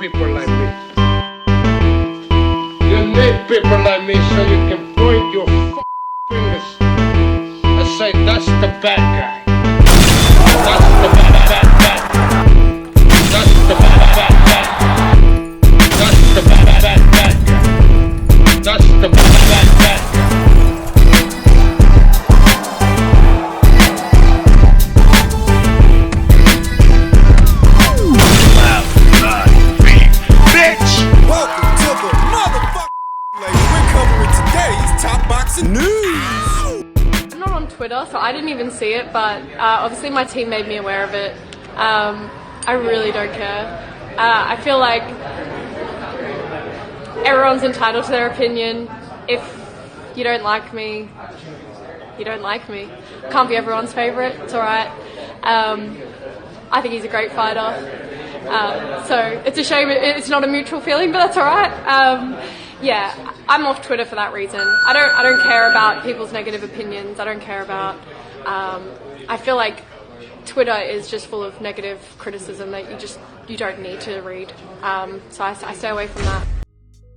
people like me. You need people like me so you can point your fingers and say, that's the bad guy. That's the bad guy. That's the bad guy. That's the bad guy. That's the bad guy. I'm not on Twitter, so I didn't even see it, but obviously my team made me aware of it. I really don't care. I feel like everyone's entitled to their opinion. If you don't like me, you don't like me. Can't be everyone's favourite, it's alright. I think he's a great fighter. So it's a shame it's not a mutual feeling, but that's alright. Yeah, I'm off Twitter for that reason. I don't care about people's negative opinions. I don't care about. I feel like Twitter is just full of negative criticism that you don't need to read. So I stay away from that.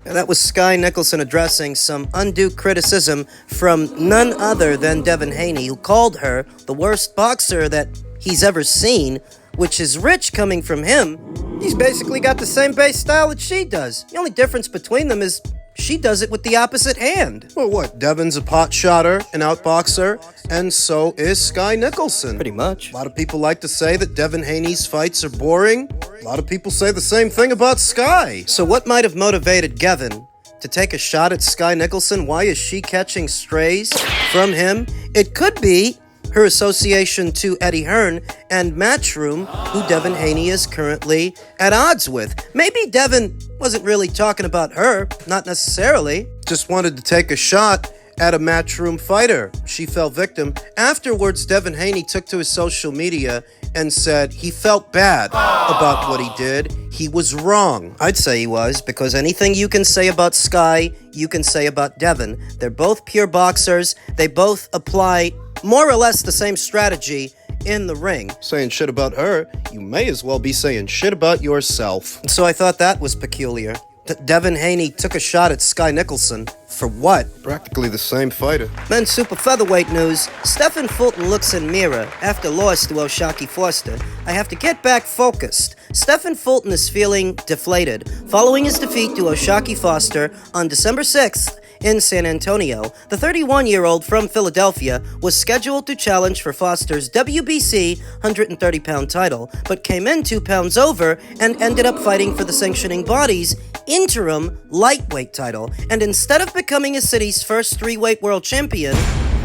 That was Sky Nicholson addressing some undue criticism from none other than Devin Haney, who called her the worst boxer that he's ever seen, which is rich coming from him. He's basically got the same base style that she does. The only difference between them is she does it with the opposite hand. Well, what? Devin's a pot shotter, an outboxer, and so is Sky Nicholson. Pretty much. A lot of people like to say that Devin Haney's fights are boring. A lot of people say the same thing about Sky. So what might have motivated Devin to take a shot at Sky Nicholson? Why is she catching strays from him? It could be her association to Eddie Hearn and Matchroom, who Devin Haney is currently at odds with. Maybe Devin wasn't really talking about her, not necessarily. Just wanted to take a shot at a Matchroom fighter. She fell victim. Afterwards, Devin Haney took to his social media and said he felt bad about what he did. He was wrong. I'd say he was, because anything you can say about Sky, you can say about Devin. They're both pure boxers. They both apply more or less the same strategy in the ring. Saying shit about her, you may as well be saying shit about yourself. So I thought that was peculiar. Devin Haney took a shot at Sky Nicholson. For what? Practically the same fighter. Men's super featherweight news. Stephen Fulton looks in mirror after loss to O'Shaquie Foster. I have to get back focused. Stephen Fulton is feeling deflated following his defeat to O'Shaquie Foster on December 6th in San Antonio. The 31-year-old from Philadelphia was scheduled to challenge for Foster's WBC 130-pound title, but came in 2 pounds over and ended up fighting for the sanctioning body's interim lightweight title. And instead of becoming his city's first 3-weight world champion,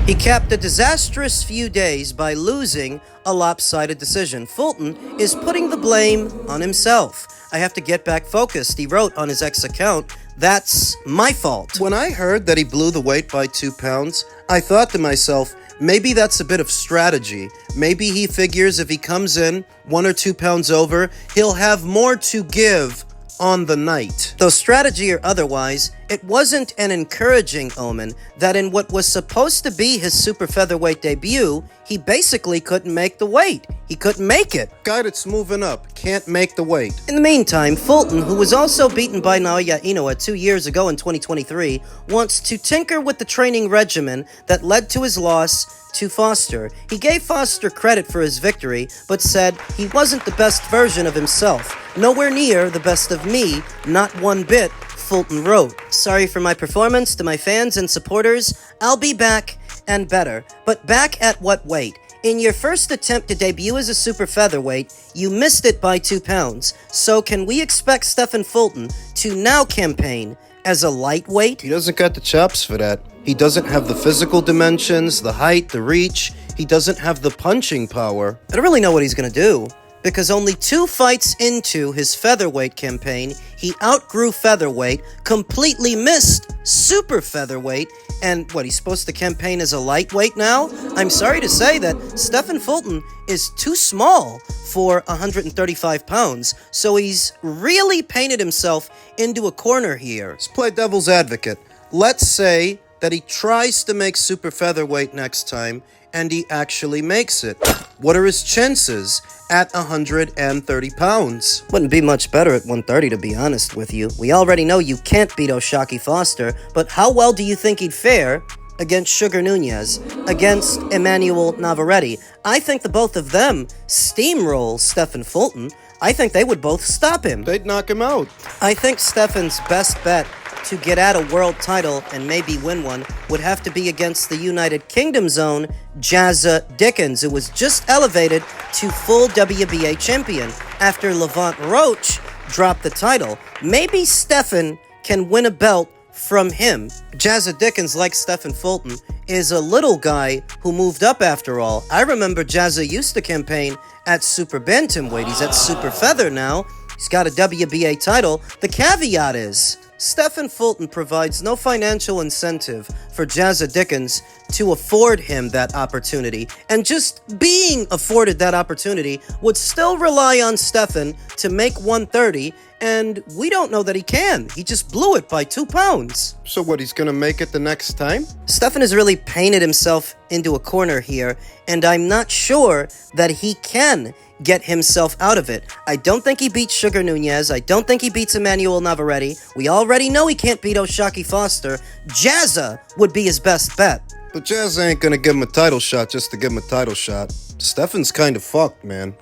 he capped a disastrous few days by losing a lopsided decision. Fulton is putting the blame on himself. I have to get back focused, he wrote on his X account. That's my fault. When I heard that he blew the weight by 2 pounds, I thought to myself, maybe that's a bit of strategy. Maybe he figures if he comes in 1 or 2 pounds over, he'll have more to give on the night. Though strategy or otherwise, it wasn't an encouraging omen that in what was supposed to be his super featherweight debut, he basically couldn't make the weight. He couldn't make it. Guy that's moving up can't make the weight. In the meantime, Fulton, who was also beaten by Naoya Inoue 2 years ago in 2023, wants to tinker with the training regimen that led to his loss to Foster. He gave Foster credit for his victory, but said he wasn't the best version of himself. Nowhere near the best of me, not one bit, Fulton wrote. Sorry for my performance to my fans and supporters. I'll be back and better. But back at what weight? In your first attempt to debut as a super featherweight, you missed it by 2 pounds. So can we expect Stephen Fulton to now campaign as a lightweight? He doesn't got the chops for that. He doesn't have the physical dimensions, the height, the reach. He doesn't have the punching power. I don't really know what he's going to do, because only 2 fights into his featherweight campaign, he outgrew featherweight, completely missed super featherweight, and what, he's supposed to campaign as a lightweight now? I'm sorry to say that Stephen Fulton is too small for 135 pounds, so he's really painted himself into a corner here. Let's play devil's advocate. Let's say that he tries to make super featherweight next time, and he actually makes it. What are his chances at 130 pounds? Wouldn't be much better at 130, to be honest with you. We already know you can't beat O'Shaquie Foster, but how well do you think he'd fare against Sugar Nunez, against Emmanuel Navarrete? I think the both of them steamroll Stephen Fulton. I think they would both stop him. They'd knock him out. I think Stephen's best bet to get at a world title and maybe win one would have to be against the United Kingdom's own Jazza Dickens, who was just elevated to full WBA champion after Levant Roach dropped the title. Maybe Stephen can win a belt from him. Jazza Dickens, like Stephen Fulton, is a little guy who moved up after all. I remember Jazza used to campaign at Super Bantamweight. He's at Super Feather now. He's got a WBA title. The caveat is, Stephen Fulton provides no financial incentive for Jazza Dickens to afford him that opportunity, and just being afforded that opportunity would still rely on Stephen to make 130, and we don't know that he can. He just blew it by 2 pounds. So what, he's gonna make it the next time? Stephen has really painted himself into a corner here, and I'm not sure that he can get himself out of it. I don't think he beats Sugar Nunez. I don't think he beats Emmanuel Navarrete. We already know he can't beat O'Shaquie Foster. Jazza would be his best bet. But Jazz ain't gonna give him a title shot just to give him a title shot. Stephen's kind of fucked, man.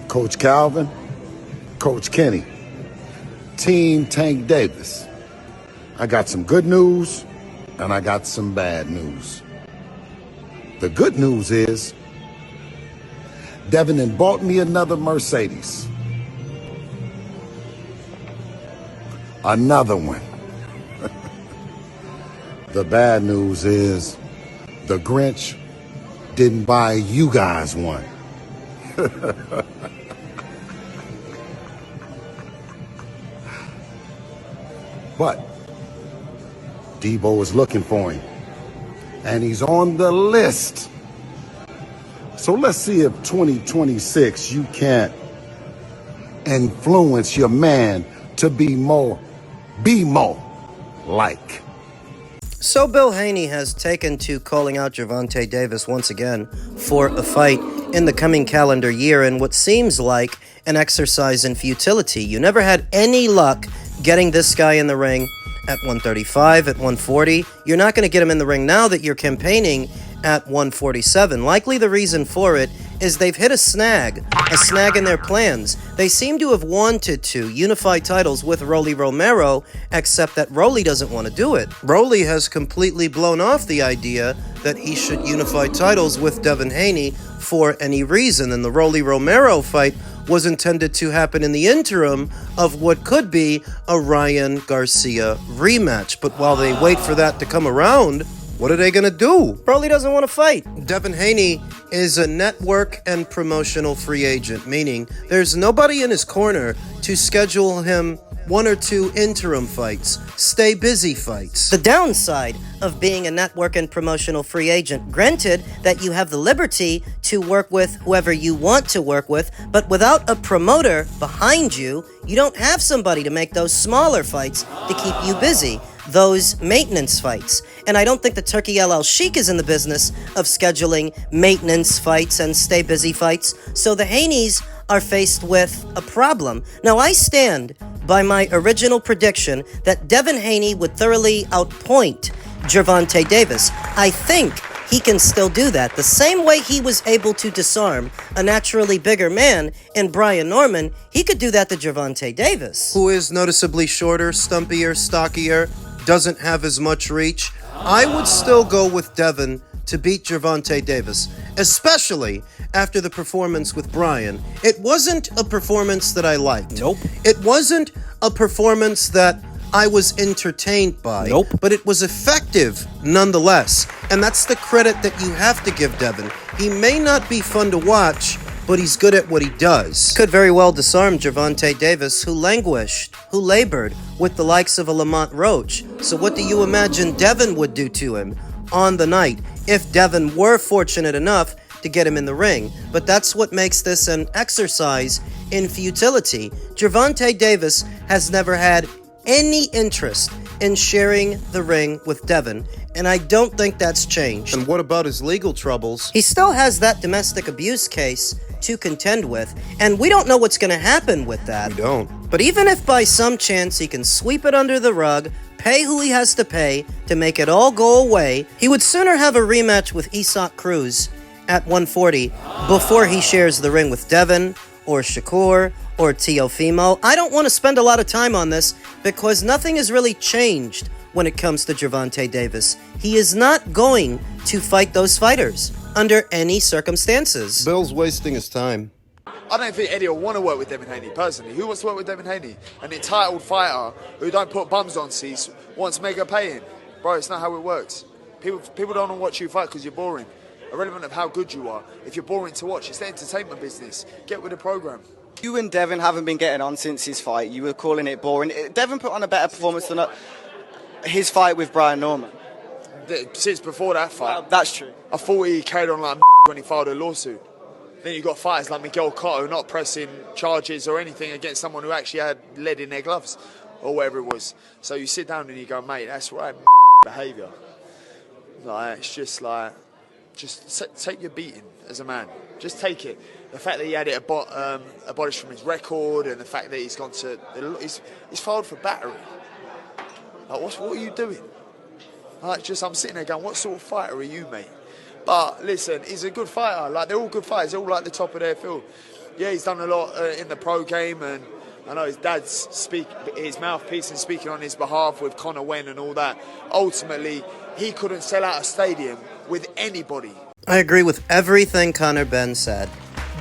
Coach Calvin, Coach Kenny, Team Tank Davis. I got some good news and I got some bad news. The good news is Devin had bought me another Mercedes. Another one. The bad news is the Grinch didn't buy you guys one. But Debo is looking for him, and he's on the list. So let's see if 2026 you can't influence your man to be more like. So Bill Haney has taken to calling out Gervonta Davis once again for a fight in the coming calendar year in what seems like an exercise in futility. You never had any luck getting this guy in the ring at 135, at 140. You're not going to get him in the ring now that you're campaigning at 147. Likely the reason for it is they've hit a snag in their plans. They seem to have wanted to unify titles with Rolly Romero, except that Rolly doesn't want to do it. Rolly has completely blown off the idea that he should unify titles with Devin Haney for any reason, and the Rolly Romero fight was intended to happen in the interim of what could be a Ryan Garcia rematch. But while they wait for that to come around, what are they going to do? Rolly doesn't want to fight. Devin Haney is a network and promotional free agent, meaning there's nobody in his corner to schedule him 1 or 2 interim fights, stay busy fights. The downside of being a network and promotional free agent, granted that you have the liberty to work with whoever you want to work with, but without a promoter behind you, you don't have somebody to make those smaller fights to keep you busy, those maintenance fights. And I don't think the Turkey LL Sheik is in the business of scheduling maintenance fights and stay busy fights, so the Haneys are faced with a problem. Now, I stand by my original prediction that Devin Haney would thoroughly outpoint Gervonta Davis. I think he can still do that. The same way he was able to disarm a naturally bigger man in Brian Norman, he could do that to Gervonta Davis, who is noticeably shorter, stumpier, stockier, doesn't have as much reach. I would still go with Devin to beat Gervonta Davis, especially after the performance with Brian. It wasn't a performance that I liked. Nope. It wasn't a performance that I was entertained by. Nope. But it was effective nonetheless. And that's the credit that you have to give Devin. He may not be fun to watch, but he's good at what he does. Could very well disarm Gervonta Davis, who languished, who labored with the likes of a Lamont Roach. So what do you imagine Devin would do to him on the night if Devin were fortunate enough to get him in the ring? But that's what makes this an exercise in futility. Gervonta Davis has never had any interest in sharing the ring with Devin, and I don't think that's changed. And what about his legal troubles? He still has that domestic abuse case to contend with, and we don't know what's going to happen with that. We don't. But even if by some chance he can sweep it under the rug, pay who he has to pay to make it all go away, he would sooner have a rematch with Isak Cruz at 140 before he shares the ring with Devin or Shakur or Teofimo. I don't want to spend a lot of time on this because nothing has really changed when it comes to Gervonta Davis. He is not going to fight those fighters under any circumstances. Bill's wasting his time. I don't think Eddie will want to work with Devin Haney, personally. Who wants to work with Devin Haney? An entitled fighter who don't put bums on seats, wants mega paying. Bro, it's not how it works. People don't want to watch you fight because you're boring. Irrelevant of how good you are. If you're boring to watch, it's the entertainment business. Get with the program. You and Devin haven't been getting on since his fight. You were calling it boring. Devin put on a better performance than his fight with Brian Norman. Since before that fight. Well, that's true. I thought he carried on like when he filed a lawsuit. Then you got fighters like Miguel Cotto not pressing charges or anything against someone who actually had lead in their gloves or whatever it was. So you sit down and you go, mate, that's right, behaviour. Like, it's just like, take your beating as a man. Just take it. The fact that he had it abolished from his record, and the fact that he's gone to, he's filed for battery. Like, what are you doing? Like, I'm sitting there going, what sort of fighter are you, mate? But listen, he's a good fighter. Like, they're all good fighters. They're all like the top of their field. Yeah, he's done a lot in the pro game, and I know his dad's his mouthpiece and speaking on his behalf with Conor Wen and all that. Ultimately, he couldn't sell out a stadium with anybody. I agree with everything Conor Benn said.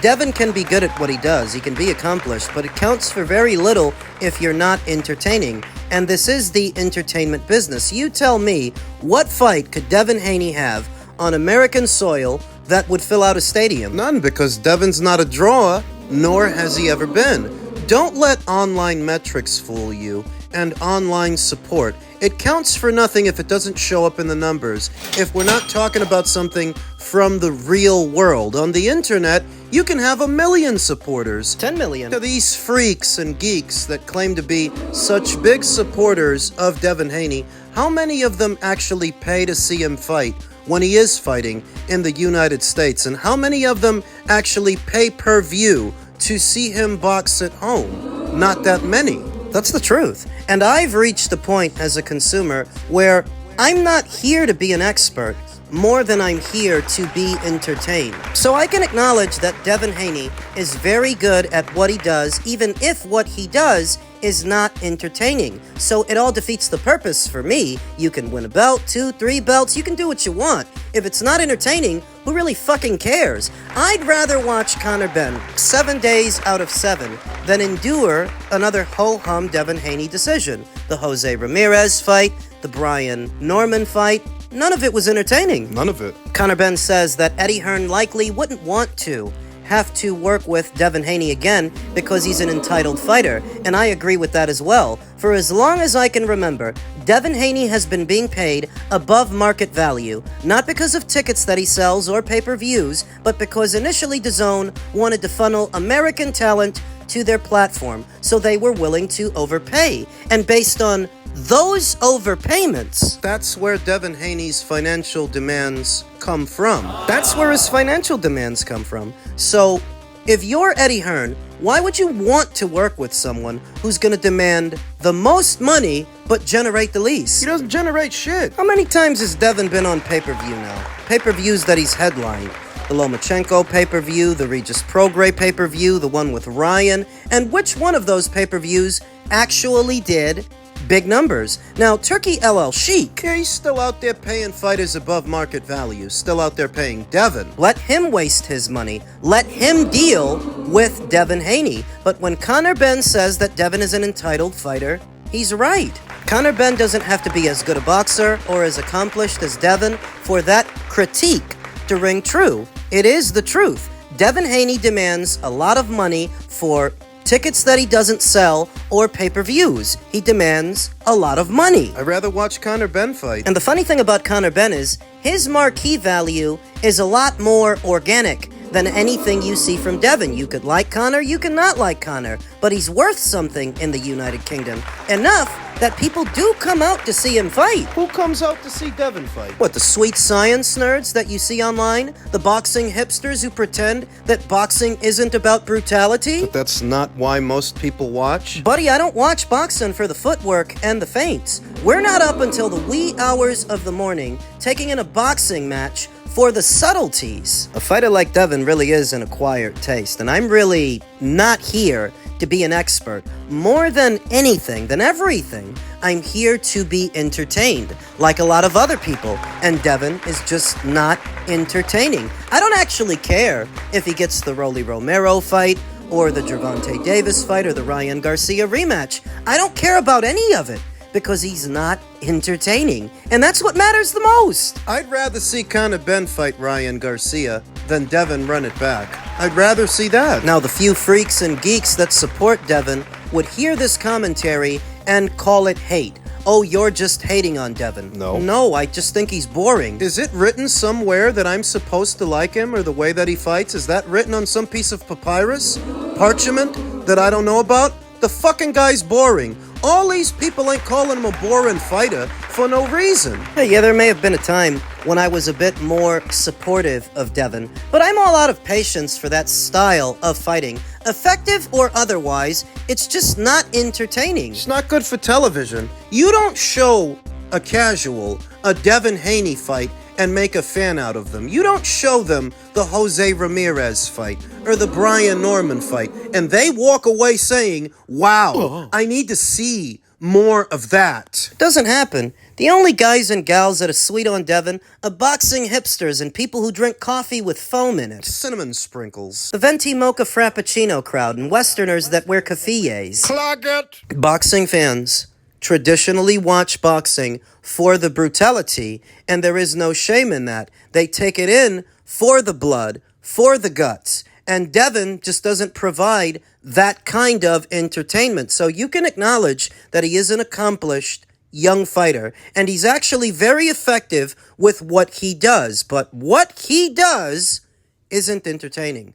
Devin can be good at what he does, he can be accomplished, but it counts for very little if you're not entertaining. And this is the entertainment business. You tell me, what fight could Devin Haney have on American soil that would fill out a stadium? None, because Devin's not a draw, nor has he ever been. Don't let online metrics fool you and online support. It counts for nothing if it doesn't show up in the numbers. If we're not talking about something from the real world. On the internet, you can have 1 million supporters. 10 million. To these freaks and geeks that claim to be such big supporters of Devin Haney, how many of them actually pay to see him fight when he is fighting in the United States? And how many of them actually pay per view to see him box at home? Not that many. That's the truth. And I've reached the point as a consumer where I'm not here to be an expert more than I'm here to be entertained. So I can acknowledge that Devin Haney is very good at what he does, even if what he does is not entertaining. So it all defeats the purpose for me. You can win a belt, 2, 3 belts, you can do what you want. If it's not entertaining, who really fucking cares? I'd rather watch Conor Benn 7 days out of 7 than endure another ho-hum Devin Haney decision. The Jose Ramirez fight, the Brian Norman fight, none of it was entertaining. None of it. Conor Benn says that Eddie Hearn likely wouldn't want to have to work with Devin Haney again because he's an entitled fighter, and I agree with that as well. For as long as I can remember, Devin Haney has been being paid above market value, not because of tickets that he sells or pay-per-views, but because initially DAZN wanted to funnel American talent to their platform, so they were willing to overpay. And based on those overpayments, that's where Devin Haney's financial demands come from. That's where his financial demands come from. So, if you're Eddie Hearn, why would you want to work with someone who's going to demand the most money but generate the least? He doesn't generate shit. How many times has Devin been on pay-per-view now? Pay-per-views that he's headlined. The Lomachenko pay-per-view, the Regis Prograis pay-per-view, the one with Ryan, and which one of those pay-per-views actually did big numbers? Now, Turkey LL Sheik, Yeah, he's still out there paying fighters above market value. Still out there paying Devin. let him waste his money. Let him deal with Devin Haney. But when Conor Benn says that Devin is an entitled fighter, he's right. Conor Benn doesn't have to be as good a boxer or as accomplished as Devin for that critique to ring true. It is the truth. Devin Haney demands a lot of money for tickets that he doesn't sell or pay-per-views. He demands a lot of money. I'd rather watch Conor Benn fight. And the funny thing about Conor Benn is his marquee value is a lot more organic than anything you see from Devin. You could like Conor, you can not like Conor, but he's worth something in the United Kingdom. Enough that people do come out to see him fight. Who comes out to see Devin fight? What, the sweet science nerds that you see online? The boxing hipsters who pretend that boxing isn't about brutality? But that's not why most people watch. Buddy, I don't watch boxing for the footwork and the feints. We're not up until the wee hours of the morning taking in a boxing match for the subtleties. A fighter like Devin really is an acquired taste, and I'm really not here to be an expert. More than anything, than everything, I'm here to be entertained, like a lot of other people, and Devin is just not entertaining. I don't actually care if he gets the Rolly Romero fight, or the Gervonta Davis fight, or the Ryan Garcia rematch. I don't care about any of it, because he's not entertaining. And that's what matters the most. I'd rather see Conor Benn fight Ryan Garcia than Devin run it back. I'd rather see that. Now, the few freaks and geeks that support Devin would hear this commentary and call it hate. Oh, you're just hating on Devin. No, I just think he's boring. Is it written somewhere that I'm supposed to like him or the way that he fights? Is that written on some piece of papyrus? Parchment that I don't know about? The fucking guy's boring. All these people ain't calling him a boring fighter for no reason. Hey, yeah, there may have been a time when I was a bit more supportive of Devin, but I'm all out of patience for that style of fighting. Effective or otherwise, it's just not entertaining. It's not good for television. You don't show a casual a Devin Haney fight and make a fan out of them. You don't show them the Jose Ramirez fight or the Brian Norman fight, and they walk away saying, wow, I need to see more of that. It doesn't happen. The only guys and gals that are sweet on Devin are boxing hipsters and people who drink coffee with foam in it. Cinnamon sprinkles. The venti mocha frappuccino crowd and westerners that wear cafes. Clog it. Boxing fans traditionally watch boxing for the brutality, and there is no shame in that. They take it in for the blood, for the guts, and Devin just doesn't provide that kind of entertainment. So you can acknowledge that he is an accomplished young fighter, and he's actually very effective with what he does, but what he does isn't entertaining.